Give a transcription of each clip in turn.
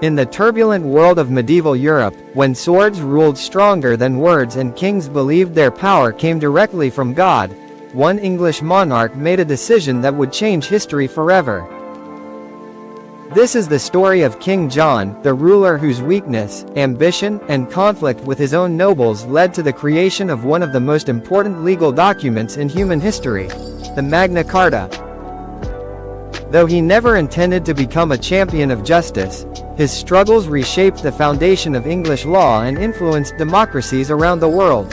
In the turbulent world of medieval Europe, when swords ruled stronger than words and kings believed their power came directly from God, one English monarch made a decision that would change history forever. This is the story of King John, the ruler whose weakness, ambition, and conflict with his own nobles led to the creation of one of the most important legal documents in human history, the Magna Carta. Though he never intended to become a champion of justice, his struggles reshaped the foundation of English law and influenced democracies around the world.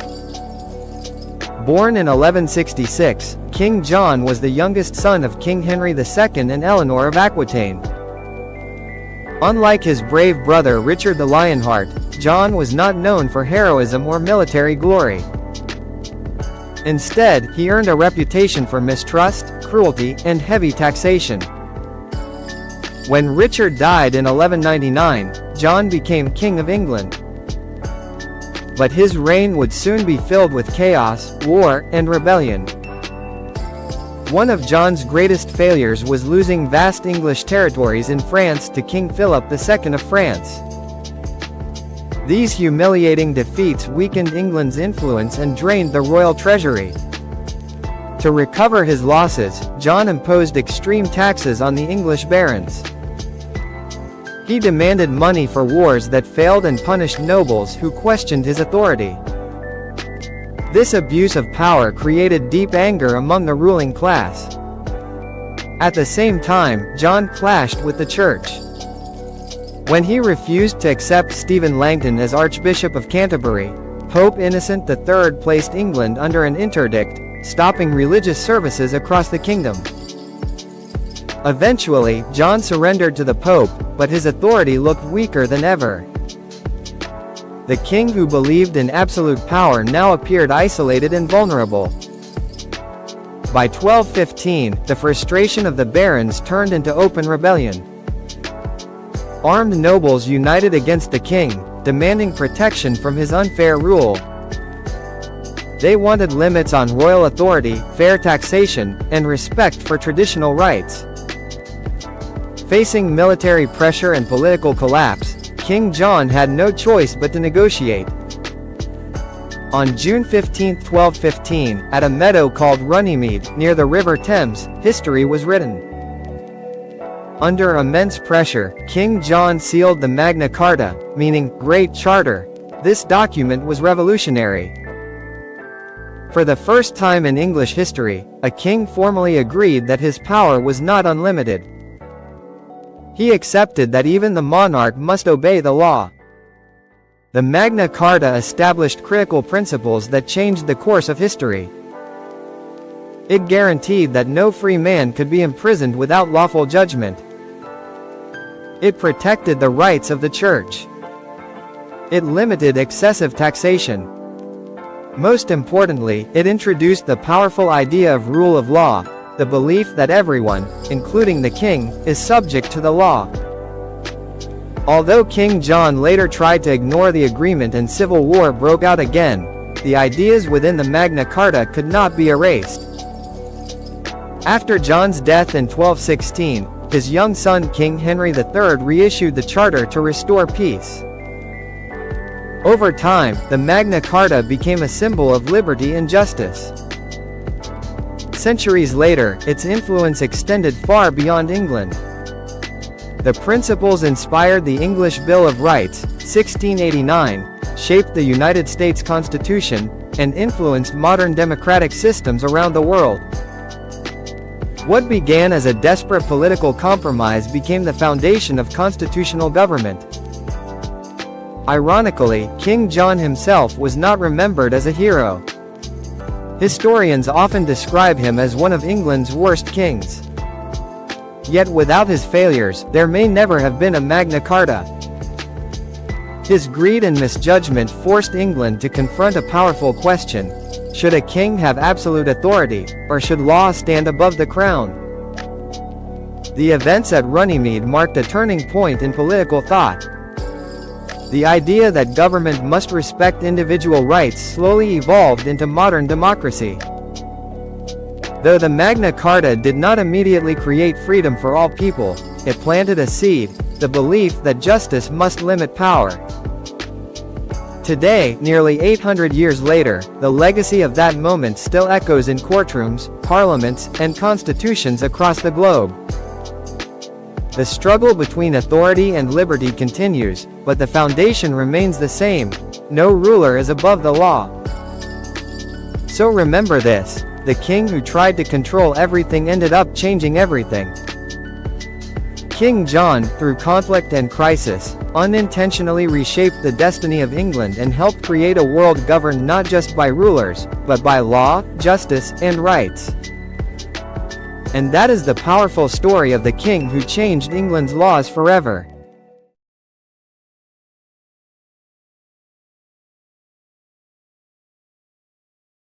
Born in 1166, King John was the youngest son of King Henry II and Eleanor of Aquitaine. Unlike his brave brother Richard the Lionheart, John was not known for heroism or military glory. Instead, he earned a reputation for mistrust, cruelty, and heavy taxation. When Richard died in 1199, John became King of England. But his reign would soon be filled with chaos, war, and rebellion. One of John's greatest failures was losing vast English territories in France to King Philip II of France. These humiliating defeats weakened England's influence and drained the royal treasury. To recover his losses, John imposed extreme taxes on the English barons. He demanded money for wars that failed and punished nobles who questioned his authority. This abuse of power created deep anger among the ruling class. At the same time, John clashed with the church. When he refused to accept Stephen Langton as Archbishop of Canterbury, Pope Innocent III placed England under an interdict, stopping religious services across the kingdom. Eventually, John surrendered to the Pope, but his authority looked weaker than ever. The king who believed in absolute power now appeared isolated and vulnerable. By 1215, the frustration of the barons turned into open rebellion. Armed nobles united against the king, demanding protection from his unfair rule. They wanted limits on royal authority, fair taxation, and respect for traditional rights. Facing military pressure and political collapse, King John had no choice but to negotiate. On June 15, 1215, at a meadow called Runnymede, near the River Thames, history was written. Under immense pressure, King John sealed the Magna Carta, meaning Great Charter. This document was revolutionary. For the first time in English history, a king formally agreed that his power was not unlimited. He accepted that even the monarch must obey the law. The Magna Carta established critical principles that changed the course of history. It guaranteed that no free man could be imprisoned without lawful judgment. It protected the rights of the church. It limited excessive taxation. Most importantly, it introduced the powerful idea of rule of law, the belief that everyone, including the king, is subject to the law. Although King John later tried to ignore the agreement and civil war broke out again, the ideas within the Magna Carta could not be erased. After John's death in 1216, his young son King Henry III reissued the charter to restore peace. Over time, the Magna Carta became a symbol of liberty and justice. Centuries later, its influence extended far beyond England. The principles inspired the English Bill of Rights, 1689, shaped the United States Constitution, and influenced modern democratic systems around the world. What began as a desperate political compromise became the foundation of constitutional government. Ironically, King John himself was not remembered as a hero. Historians often describe him as one of England's worst kings. Yet without his failures, there may never have been a Magna Carta. His greed and misjudgment forced England to confront a powerful question: should a king have absolute authority, or should law stand above the crown? The events at Runnymede marked a turning point in political thought. The idea that government must respect individual rights slowly evolved into modern democracy. Though the Magna Carta did not immediately create freedom for all people, it planted a seed, the belief that justice must limit power. Today, nearly 800 years later, the legacy of that moment still echoes in courtrooms, parliaments, and constitutions across the globe. The struggle between authority and liberty continues, but the foundation remains the same: no ruler is above the law. So remember this: the king who tried to control everything ended up changing everything. King John, through conflict and crisis, unintentionally reshaped the destiny of England and helped create a world governed not just by rulers, but by law, justice, and rights. And that is the powerful story of the king who changed England's laws forever.